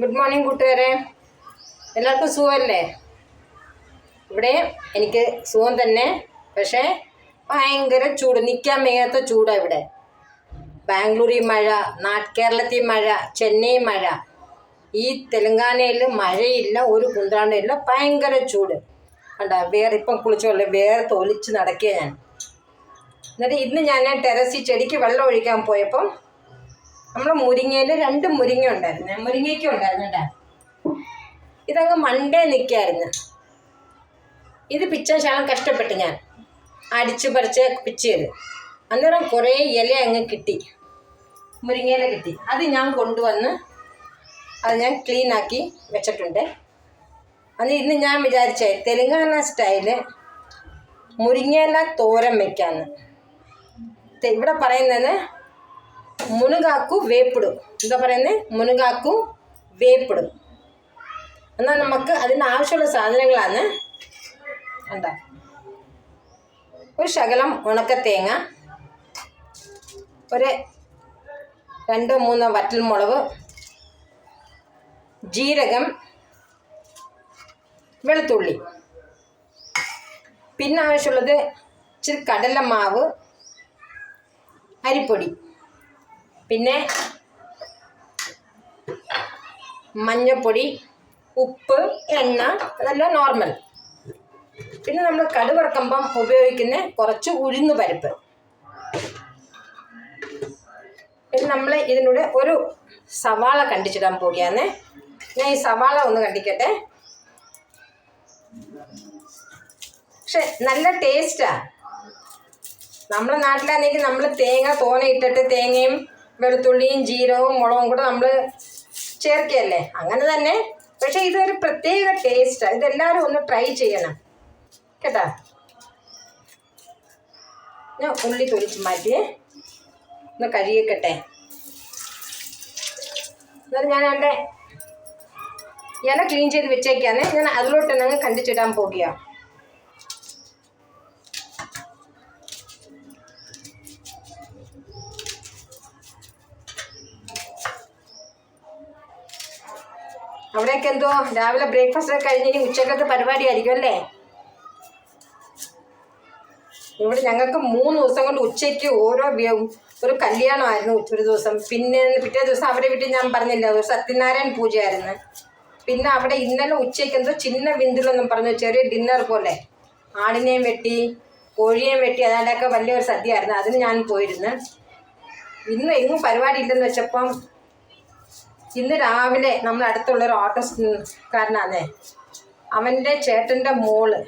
Good morning കൂട്ടുകാരെ, എല്ലാവർക്കും സുഖമല്ലേ? ഇവിടെ എനിക്ക് സുഖം തന്നെ. പക്ഷേ ഭയങ്കര ചൂട്, നിൽക്കാൻ വയ്യാത്ത ചൂടാണ് ഇവിടെ. ബാംഗ്ലൂരിൽ മഴ, കേരളത്തിൽ മഴ, ചെന്നൈ മഴ, ഈ തെലങ്കാനയിൽ മഴയില്ല, ഒരു കുന്ത്രാണ്ടമില്ല, ഭയങ്കര ചൂട്. കണ്ടാ ഇപ്പം കുളിച്ചോളെ തൊലിച്ച് നടക്കുക ഞാൻ. എന്നിട്ട് ഇന്ന് ഞാൻ ടെറസിൽ ചെടിക്ക് വെള്ളം ഒഴിക്കാൻ പോയപ്പം നമ്മൾ മുരിങ്ങയിൽ 2 മുരിങ്ങ ഉണ്ടായിരുന്നു, മുരിങ്ങയ്ക്കും ഉണ്ടായിരുന്നു കേട്ടോ. ഇതങ്ങ് മണ്ടേ നിൽക്കായിരുന്നു. ഇത് പിച്ചാൻ ശാലം കഷ്ടപ്പെട്ട് ഞാൻ അടിച്ച് പറിച്ച് പിച്ചിയത്. അന്നേരം കുറേ ഇല അങ്ങ് കിട്ടി, മുരിങ്ങയില കിട്ടി. അത് ഞാൻ കൊണ്ടുവന്ന് അത് ഞാൻ ക്ലീനാക്കി വെച്ചിട്ടുണ്ട്. അത് ഇന്ന് ഞാൻ വിചാരിച്ചേ തെലുങ്കാന സ്റ്റൈല് മുരിങ്ങയില തോരൻ വയ്ക്കാമെന്ന്. ഇവിടെ പറയുന്നത് മുനുകാക്കു വേപ്പിടും. എന്താ പറയുന്നത്? മുനുകാക്കു വേപ്പിടും. എന്നാൽ നമുക്ക് അതിന് ആവശ്യമുള്ള സാധനങ്ങളാണ്. എന്താ, ഒരു ശകലം ഉണക്കത്തേങ്ങ, ഒരു 2-3 വറ്റൽമുളക്, ജീരകം, വെളുത്തുള്ളി. പിന്നെ ആവശ്യമുള്ളത് ഇച്ചിരി കടലമാവ്, അരിപ്പൊടി, പിന്നെ മഞ്ഞൾപ്പൊടി, ഉപ്പ്, എണ്ണ, അതെല്ലാം നോർമൽ. പിന്നെ നമ്മൾ കടുവറക്കുമ്പം ഉപയോഗിക്കുന്ന കുറച്ച് ഉഴുന്ന് പരിപ്പ്. പിന്നെ നമ്മൾ ഇതിനൂടെ ഒരു സവാള കണ്ടിച്ചിടാൻ പോവുകയാണ്. ഞാൻ ഈ സവാള ഒന്ന് കണ്ടിക്കട്ടെ. പക്ഷെ നല്ല ടേസ്റ്റാണ്. നമ്മുടെ നാട്ടിലാണെങ്കിൽ നമ്മൾ തേങ്ങ തോനെ ഇട്ടിട്ട് തേങ്ങയും വെളുത്തുള്ളിയും ജീരകവും മുളകും കൂടെ നമ്മൾ ചേർക്കുകയല്ലേ, അങ്ങനെ തന്നെ. പക്ഷേ ഇതൊരു പ്രത്യേക ടേസ്റ്റാണ്. ഇതെല്ലാവരും ഒന്ന് ട്രൈ ചെയ്യണം കേട്ടോ. ഞാൻ ഉള്ളി തൊലിച്ച് മാറ്റിയേ, ഒന്ന് കഴുകിക്കട്ടെ. എന്നാലും ഞാൻ എൻ്റെ ഇല ക്ലീൻ ചെയ്ത് വെച്ചേക്കാണ്. ഞാൻ അതിലോട്ട് തന്നെ കണ്ടിച്ചിടാൻ പോകുക. അവിടെയൊക്കെ എന്തോ രാവിലെ ബ്രേക്ക്ഫാസ്റ്റ് ഒക്കെ കഴിഞ്ഞ് ഇനി ഉച്ചക്കത്തെ പരിപാടിയായിരിക്കും അല്ലേ? ഇവിടെ ഞങ്ങൾക്ക് 3 ദിവസം കൊണ്ട് ഉച്ചയ്ക്ക് ഒരു കല്യാണമായിരുന്നു ഒരു ദിവസം. പിന്നെ പിറ്റേ ദിവസം അവിടെ വീട്ടിൽ ഞാൻ പറഞ്ഞില്ല, ഒരു സത്യനാരായണ പൂജയായിരുന്നു. പിന്നെ അവിടെ ഇന്നലെ ഉച്ചയ്ക്ക് എന്തോ ചിന്ന ബിന്ദുലൊന്നും പറഞ്ഞു, ചെറിയ ഡിന്നർ പോലെ ആടിനെയും വെട്ടി കോഴിയെയും വെട്ടി അതാണ്ടൊക്കെ വലിയൊരു സദ്യയായിരുന്നു. അതിന് ഞാൻ പോയിരുന്നു. ഇന്ന് എങ്ങും പരിപാടി ഇല്ലെന്ന് വെച്ചപ്പം ഇന്ന് രാവിലെ നമ്മൾ അടുത്തുള്ളൊരു ഓട്ടോക്കാരനാണേ, അവൻ്റെ ചേട്ടൻ്റെ മോള്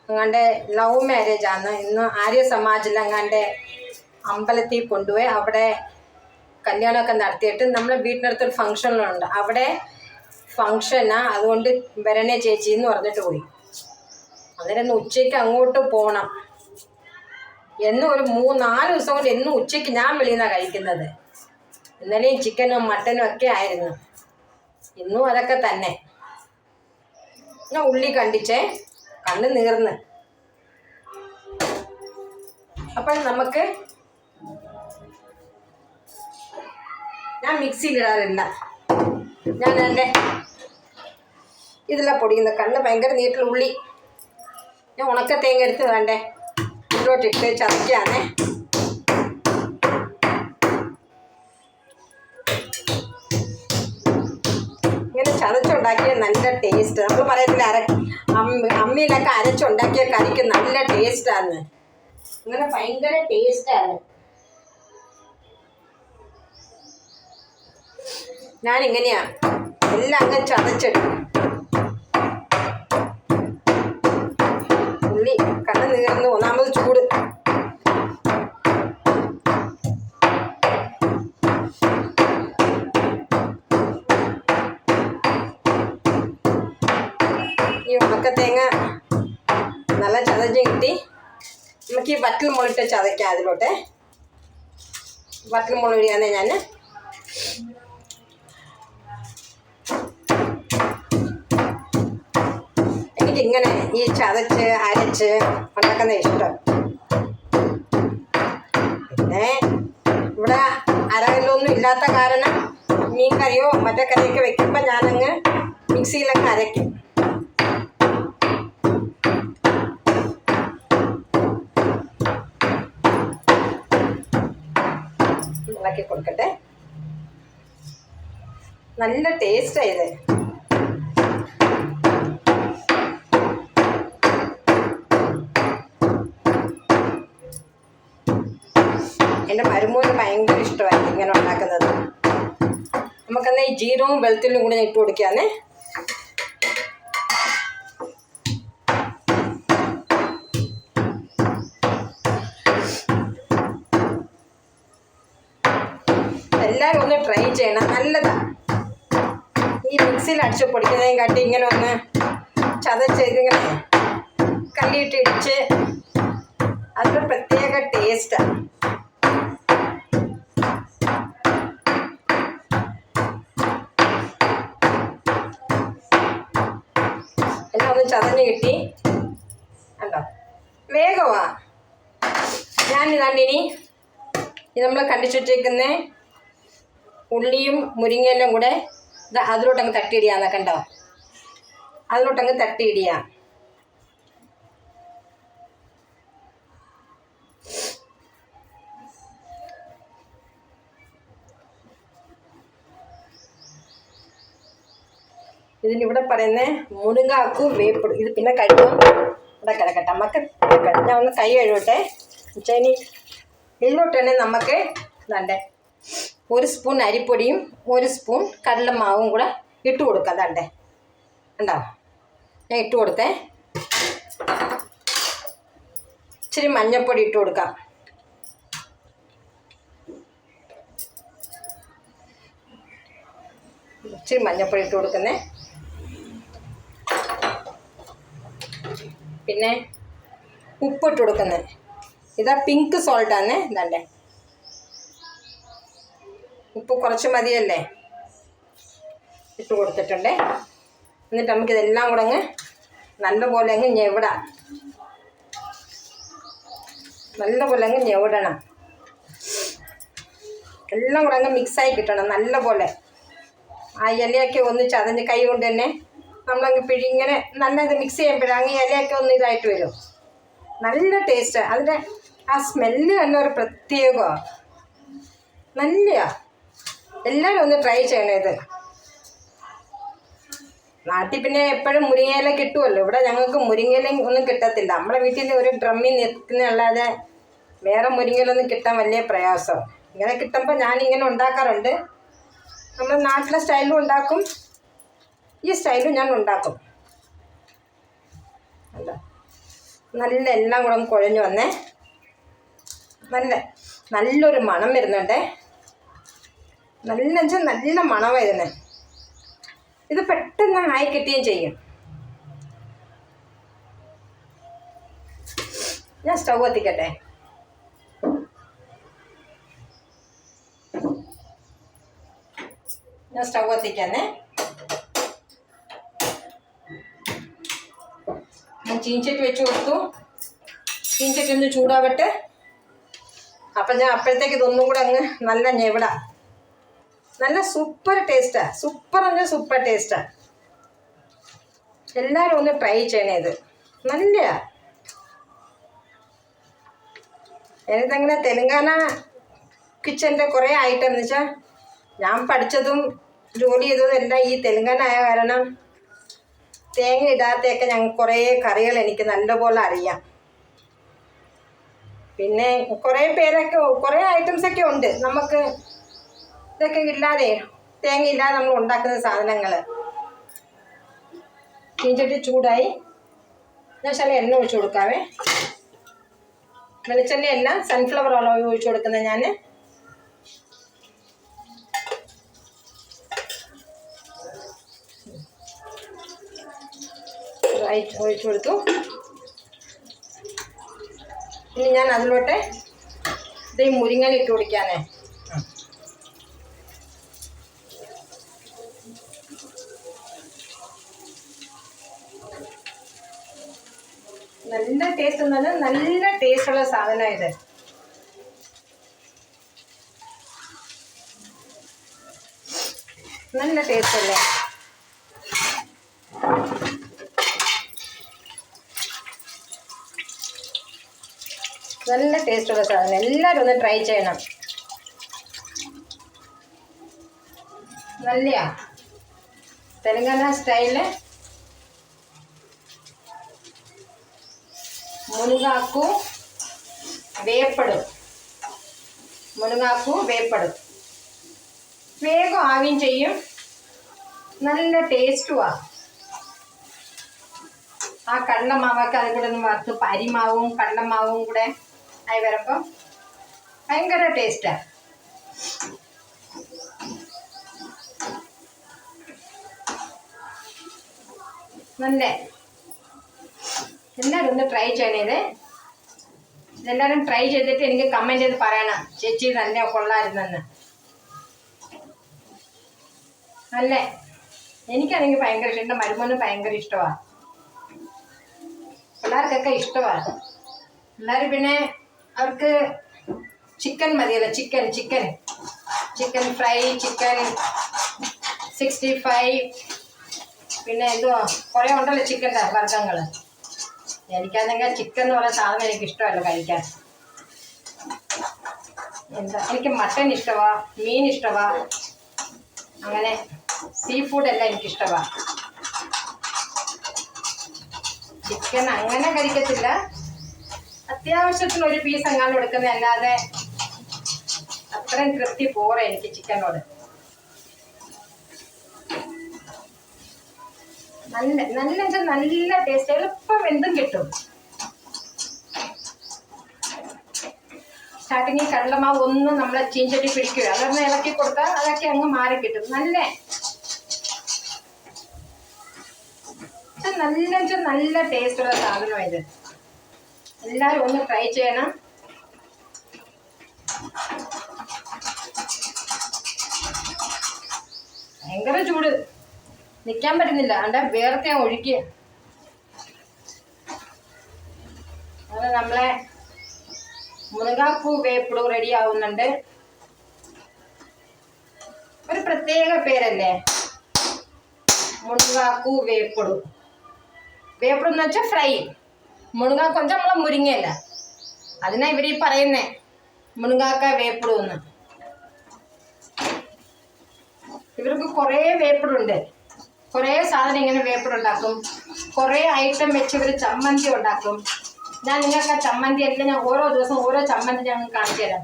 അങ്ങാണ്ട് ലവ് മാരേജാണ്. ഇന്ന് ആര്യ സമാജിൽ അങ്ങാണ്ട് അമ്പലത്തിൽ കൊണ്ടുപോയി അവിടെ കല്യാണമൊക്കെ നടത്തിയിട്ട് നമ്മളെ വീട്ടിനടുത്തൊരു ഫംഗ്ഷനുണ്ട്. അവിടെ ഫംഗ്ഷനാണ്, അതുകൊണ്ട് വരണേ ചേച്ചി എന്ന് പറഞ്ഞിട്ട് പോയി. അന്നേരം ഇന്ന് ഉച്ചയ്ക്ക് അങ്ങോട്ട് പോകണം. എന്നും ഒരു 3-4 ദിവസം കൊണ്ട് എന്നും ഉച്ചയ്ക്ക് ഞാൻ വെളിയിൽ നിന്നാണ് കഴിക്കുന്നത്. ഇന്നലെയും ചിക്കനും മട്ടനും ഒക്കെ ആയിരുന്നു, ഇന്നും അതൊക്കെ തന്നെ. ഞാൻ ഉള്ളി കണ്ടിച്ചേ, കണ്ണ് നീർന്ന്. അപ്പം നമുക്ക് ഞാൻ മിക്സിയിലിടാറില്ല. ഞാൻ എൻ്റെ ഇതിലാണ് പൊടിയുന്നത്. കണ്ണ് ഭയങ്കര നീട്ടിൽ ഉള്ളി ഞാൻ ഉണക്ക തേങ്ങ എടുത്ത് വേണ്ടേ ഇതിലോട്ടിട്ട് ചതയ്ക്കാനേ. ഇങ്ങനെ ചതച്ചുണ്ടാക്കിയ നല്ല ടേസ്റ്റ്. നമ്മൾ പറയത്തില്ല അമ്മിയിലൊക്കെ അരച്ചുണ്ടാക്കിയ കറിക്ക് നല്ല ടേസ്റ്റാണ്. ഇങ്ങനെ ഭയങ്കര ടേസ്റ്റാണ്. ഞാനിങ്ങനെയാ എല്ലാം അങ്ങ് ചതച്ചെടുക്കും. ഉള്ളി കണ്ണ് നീർന്ന്, ഒന്നാമത് ചൂട്. ഈ ഉണക്കത്തേങ്ങ നല്ല ചതഞ്ഞ് കിട്ടി. നമുക്ക് ഈ വറ്റൽ മുളകിട്ട് ചതയ്ക്കാം. അതിലോട്ടെ വറ്റൽ മുളക് ഇടുകയാണെ ഞാൻ എനിക്കിങ്ങനെ ഈ ചതച്ച് അരച്ച് ഉണ്ടാക്കുന്ന ഇഷ്ടം. പിന്നെ ഇവിടെ അരകല്ലൊന്നും ഇല്ലാത്ത കാരണം മീൻ കറിയോ മറ്റേ കറിയൊക്കെ വെക്കുമ്പോൾ ഞാനങ്ങ് മിക്സിയിലങ്ങ് അരയ്ക്കും. ഇളക്കി കൊടുക്കട്ടെ. നല്ല ടേസ്റ്റാണ് ഇത്. എൻ്റെ മരുമോന് ഭയങ്കര ഇഷ്ടമായിരുന്നു ഇങ്ങനെ ഉണ്ടാക്കുന്നത്. നമുക്കെന്നാൽ ഈ ജീരകവും വെളുത്തുള്ളിയും കൂടി ഇട്ട് കൊടുക്കാന്നേ. എല്ലാവരും ഒന്ന് ട്രൈ ചെയ്യണം, നല്ലതാണ്. ഈ മിക്സിയിൽ അടിച്ച് പൊടിക്കുന്നതിനെ കാട്ടി ഇങ്ങനെ ഒന്ന് ചതച്ച് ഇതിങ്ങനെ കല്ലിയിട്ട് ഇടിച്ച് അതൊരു പ്രത്യേക ടേസ്റ്റാണ്. എല്ലാം ഒന്ന് ചതഞ്ഞ് കിട്ടി കണ്ടോ, വേഗമാ. ഞാനിതാണ്ടിനി നമ്മൾ കണ്ടിച്ച് വെച്ചേക്കുന്ന ഉള്ളിയും മുരിങ്ങയെല്ലാം കൂടെ അതിലോട്ടങ്ങ് തട്ടിയിടിയാന്ന് കണ്ടോ, അതിലോട്ടങ്ങ് തട്ടിയിടിയ. ഇതിനിവിടെ പറയുന്നത് മുരിങ്ങാക്കും വേപ്പിടും. ഇത് പിന്നെ കഴിക്കും ഇവിടെ കിടക്കട്ടെ. നമുക്ക് ഞാൻ ഒന്ന് കൈ കഴുകട്ടെ. ഇനി ഇതിലോട്ട് തന്നെ നമുക്ക് ദാണ്ടെ 1 സ്പൂൺ അരിപ്പൊടിയും 1 സ്പൂൺ കടലമാവും കൂടെ ഇട്ട് കൊടുക്കാം. ദാണ്ടെ ഉണ്ടോ, ഞാൻ ഇട്ട് കൊടുത്തേ. ഇച്ചിരി മഞ്ഞൾപ്പൊടി ഇട്ട് കൊടുക്കാം. ഇച്ചിരി മഞ്ഞൾപ്പൊടി ഇട്ട് കൊടുക്കുന്നേ. പിന്നെ ഉപ്പിട്ട് കൊടുക്കുന്നത്. ഇതാ പിങ്ക് സോൾട്ടാണ്. ഇതാണ്ടേ ഉപ്പ് കുറച്ച് മതിയല്ലേ, ഇട്ട് കൊടുത്തിട്ടുണ്ട്. എന്നിട്ട് നമുക്കിതെല്ലാം കൂടെ അങ്ങ് നല്ലപോലെ അങ്ങ് ഞെവിടാം. നല്ലപോലെ അങ്ങ് ഞെവിടണം. എല്ലാം കൂടെ അങ്ങ് മിക്സായി കിട്ടണം നല്ലപോലെ. ആ ഇലയൊക്കെ ഒന്ന് ചതഞ്ഞ് കൈ കൊണ്ട് തന്നെ നമ്മളങ്ങ് ഇങ്ങനെ നല്ലത് മിക്സ് ചെയ്യുമ്പോഴേ അങ്ങ് ഇലയൊക്കെ ഒന്ന് ഇതായിട്ട് വരും. നല്ല ടേസ്റ്റാണ്. അതിൻ്റെ ആ സ്മെല്ല് തന്നെ ഒരു പ്രത്യേകമാണ്, നല്ലതാണ്. എല്ലാവരും ഒന്ന് ട്രൈ ചെയ്യണേ ഇത്. നാട്ടിൽ പിന്നെ എപ്പോഴും മുരിങ്ങയില കിട്ടുമല്ലോ. ഇവിടെ ഞങ്ങൾക്ക് മുരിങ്ങയില ഒന്നും കിട്ടത്തില്ല. നമ്മുടെ വീട്ടിൽ ഒരു ഡ്രമ്മിൽ നിൽക്കുന്നതല്ലാതെ വേറെ മുരിങ്ങയിലൊന്നും കിട്ടാൻ വലിയ പ്രയാസം. ഇങ്ങനെ കിട്ടുമ്പോൾ ഞാനിങ്ങനെ ഉണ്ടാക്കാറുണ്ട്. നമ്മൾ നാട്ടിലെ സ്റ്റൈലും ഉണ്ടാക്കും, ഈ സ്റ്റൈലും ഞാൻ ഉണ്ടാക്കും. അല്ല നല്ല എല്ലാം കൂടെ കുഴഞ്ഞു വന്നേ. നല്ലൊരു മണം വരുന്നുണ്ടേ. നല്ല മണമാണ് ഇതിന്. ഇത് പെട്ടെന്ന് ആയി കിട്ടുകയും ചെയ്യും. ഞാൻ സ്റ്റൗ കത്തിക്കട്ടെ. ഞാൻ സ്റ്റൗ കത്തിക്കാന്നേ. ഞാൻ ചീഞ്ചട്ടി വെച്ച് കൊടുത്തു. ചീഞ്ചട്ടി ഒന്ന് ചൂടാവട്ടെ. അപ്പം ഞാൻ അപ്പോഴത്തേക്ക് ഇതൊന്നും കൂടെ അങ്ങ് നല്ല ഞെവിടാം. നല്ല സൂപ്പർ ടേസ്റ്റാണ്. സൂപ്പർ ടേസ്റ്റാണ്. എല്ലാവരും ഒന്ന് ട്രൈ ചെയ്യണേ. ഇത് നല്ലതാണ്. എനിക്കങ്ങനെ തെലുങ്കാന കിച്ചൻ്റെ കുറേ ഐറ്റം എന്ന് വെച്ചാൽ ഞാൻ പഠിച്ചതും ജോലി ചെയ്തതും എല്ലാം ഈ തെലുങ്കാന ആയ കാരണം തേങ്ങ ഇടാത്തെയൊക്കെ ഞങ്ങൾക്ക് കുറേ കറികൾ എനിക്ക് നല്ലപോലെ അറിയാം. പിന്നെ കുറേ ഐറ്റംസൊക്കെ ഉണ്ട് നമുക്ക് ഇതൊക്കെ ഇല്ലാതെ, തേങ്ങ ഇല്ലാതെ നമ്മൾ ഉണ്ടാക്കുന്ന സാധനങ്ങൾ. ചീഞ്ചട്ടി ചൂടായി. ഞാൻ ചില എണ്ണ ഒഴിച്ച് കൊടുക്കാവേ. വെളിച്ചെണ്ണ അല്ല, സൺഫ്ലവർ ഓയിൽ ഒഴിച്ച് കൊടുക്കുന്നത് ഞാൻ. ഒഴിച്ചു കൊടുത്തു. ഇനി ഞാൻ അതിലോട്ട് ഇത് മുരിങ്ങയില ഇട്ട് കൊടുക്കാനേ. നല്ല ടേസ്റ്റ് എന്ന് പറഞ്ഞാൽ നല്ല ടേസ്റ്റുള്ള സാധനമാണ് ഇത്. നല്ല ടേസ്റ്റ് അല്ലേ? നല്ല ടേസ്റ്റുള്ള സാധനം, എല്ലാവരും ഒന്ന് ട്രൈ ചെയ്യണം. നല്ലയാ, തെലങ്കാന സ്റ്റൈല് మునగాకు వేపడు. మునగాకు వేపడు വേഗം ആവുകയും ചെയ്യും, നല്ല ടേസ്റ്റുമാണ്. ആ കടലമാവൊക്കെ അതും കൂടെ ഒന്ന് വറുത്ത് അരിമാവും കടലമാവും കൂടെ ആയി വരുമ്പം ഭയങ്കര ടേസ്റ്റാണ്. നല്ല എല്ലാവരും ഒന്ന് ട്രൈ ചെയ്യണേ. ഇതെല്ലാവരും ട്രൈ ചെയ്തിട്ട് എനിക്ക് കമൻറ്റ് ചെയ്ത് പറയണം, ചേച്ചി നല്ല കൊള്ളായിരുന്നെന്ന്. നല്ല എനിക്കാണെങ്കിൽ ഭയങ്കര ഇഷ്ടം, എൻ്റെ മരുമോനും ഭയങ്കര ഇഷ്ടമാണ്, പിള്ളേർക്കൊക്കെ ഇഷ്ടമാണ്. പിള്ളേർ പിന്നെ അവർക്ക് ചിക്കൻ മതിയല്ലോ, chicken chicken chicken fry, chicken 65, പിന്നെ എന്തുവാ കുറേ ഉണ്ടല്ലോ ചിക്കൻ്റെ വർഗ്ഗങ്ങൾ. എനിക്കാണെങ്കിൽ ചിക്കൻ എന്ന് പറയുന്ന സാധനം എനിക്ക് ഇഷ്ടമല്ല കഴിക്കാൻ. എന്താ, എനിക്ക് മട്ടൻ ഇഷ്ടമാണ്, മീൻ ഇഷ്ടമാണ്, അങ്ങനെ സീ ഫുഡെല്ലാം എനിക്കിഷ്ടമാണ്. ചിക്കൻ അങ്ങനെ കഴിക്കത്തില്ല, അത്യാവശ്യത്തിന് ഒരു പീസ് എങ്ങാണ്ട് എടുക്കുന്ന അല്ലാതെ അത്രയും തൃപ്തി പോരാ എനിക്ക് ചിക്കനോട്. നല്ല നല്ല നല്ല ടേസ്റ്റ്, എളുപ്പം എന്തും കിട്ടും. സ്റ്റാർട്ടിങ്ങിൽ കടലമാവ് ഒന്നും നമ്മളെ ചീഞ്ചട്ടി പിടിക്കുക, അതൊന്ന് ഇളക്കി കൊടുത്താൽ അതൊക്കെ അങ്ങ് മാറി കിട്ടും. നല്ല നല്ല നല്ല ടേസ്റ്റുള്ള സാധനമാണ് ഇത്. എല്ലാവരും ഒന്ന് ട്രൈ ചെയ്യണം. ഭയങ്കര ചൂട്, നിൽക്കാൻ പറ്റുന്നില്ല, അവിടെ വേർത്തെ ഒഴുക്കി. അത് നമ്മളെ മുനകാപ്പൂ വേപ്പിടു റെഡി ആവുന്നുണ്ട്. ഒരു പ്രത്യേക പേരല്ലേ, മുനകാക്കു വേപ്പിടു. വേപ്പിടു എന്ന് വെച്ചാൽ ഫ്രൈ, മുനകാക്കു വെച്ചാൽ നമ്മളെ മുരിങ്ങയല്ല, അതിനാ ഇവർ ഈ പറയുന്നേ മുനകാക്ക വേപ്പിടു എന്ന്. ഇവർക്ക് കുറേ വേപ്പിടുണ്ട്, കുറേ സാധനം ഇങ്ങനെ വേപ്പിടുണ്ടാക്കും, കുറേ ഐറ്റം വെച്ച് ഇവർ ചമ്മന്തി ഉണ്ടാക്കും. ഞാൻ നിങ്ങൾക്ക് ആ ചമ്മന്തി എല്ലാം ഞാൻ ഓരോ ദിവസം ഓരോ ചമ്മന്തി ഞാൻ കാണിച്ചു തരാം.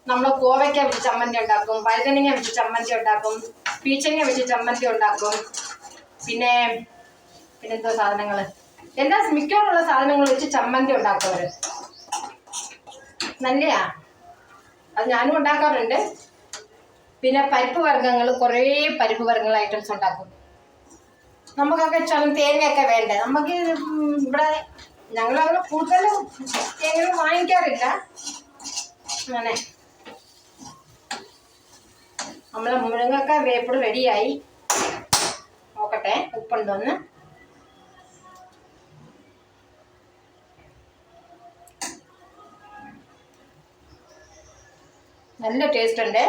നമ്മൾ കോവയ്ക്ക വെച്ച് ചമ്മന്തി ഉണ്ടാക്കും, വഴുതനങ്ങ വെച്ച് ചമ്മന്തി ഉണ്ടാക്കും, പീച്ചങ്ങ വെച്ച് ചമ്മന്തി ഉണ്ടാക്കും, പിന്നെന്തോ സാധനങ്ങൾ എല്ലാ മിക്കവാറുള്ള സാധനങ്ങൾ വെച്ച് ചമ്മന്തി ഉണ്ടാക്കും അവർ. നല്ലയാ, അത് ഞാനും ഉണ്ടാക്കാറുണ്ട്. പിന്നെ പരിപ്പ് വർഗ്ഗങ്ങൾ, കുറേ പരിപ്പ് വർഗ്ഗങ്ങൾ ഐറ്റംസ് ഉണ്ടാക്കും. നമുക്കൊക്കെ തേങ്ങയൊക്കെ വേണ്ടേ, നമുക്ക് ഇവിടെ ഞങ്ങളങ്ങനെ കൂടുതലും തേങ്ങ വാങ്ങിക്കാറില്ല. അങ്ങനെ നമ്മളെ മുരിങ്ങക്ക വേപ്പിട് റെഡിയായി. നോക്കട്ടെ ഉപ്പുണ്ടോന്ന്. നല്ല ടേസ്റ്റ് ഉണ്ട്,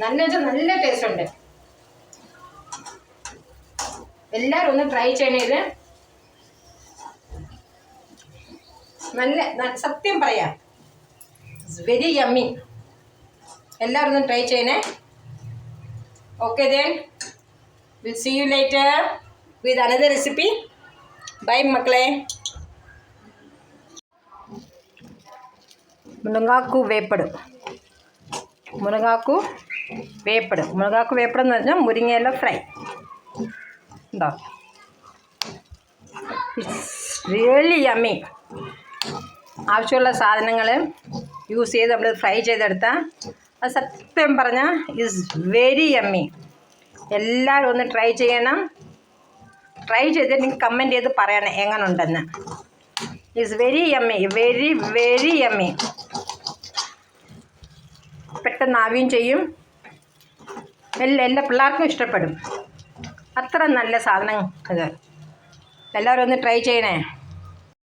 നല്ല ടേസ്റ്റ് ഉണ്ട്. എല്ലാവരും ഒന്ന് ട്രൈ ചെയ്യണത്. നല്ല സത്യം പറയാം, വെരി യമ്മി. എല്ലാവരും ഒന്ന് ട്രൈ ചെയ്യണേ. Okay then will see you later with another recipe. Bye മക്കളെ. മുനകാക്കു വേപ്പട്, മുനകാക്കു വേപ്പട് എന്ന് പറഞ്ഞാൽ മുരിങ്ങയില ഫ്രൈ. എന്താ, ഇറ്റ്സ് റിയലി യമ്മി. ആവശ്യമുള്ള സാധനങ്ങൾ യൂസ് ചെയ്ത് നമ്മൾ ഫ്രൈ ചെയ്തെടുത്താൽ അത് സത്യം പറഞ്ഞാൽ ഈസ് വെരി യമ്മി. എല്ലാവരും ഒന്ന് ട്രൈ ചെയ്യണം. ട്രൈ ചെയ്തിട്ട് എനിക്ക് കമൻറ്റ് ചെയ്ത് പറയണം എങ്ങനെ ഉണ്ടെന്ന്. Is very yummy, very very yummy. പെട്ടെന്ന് ആവുകയും ചെയ്യും, എല്ലാ പിള്ളേർക്കും ഇഷ്ടപ്പെടും. അത്ര നല്ല സാധനം ഇത്. എല്ലാവരും ഒന്ന് ട്രൈ ചെയ്യണേ.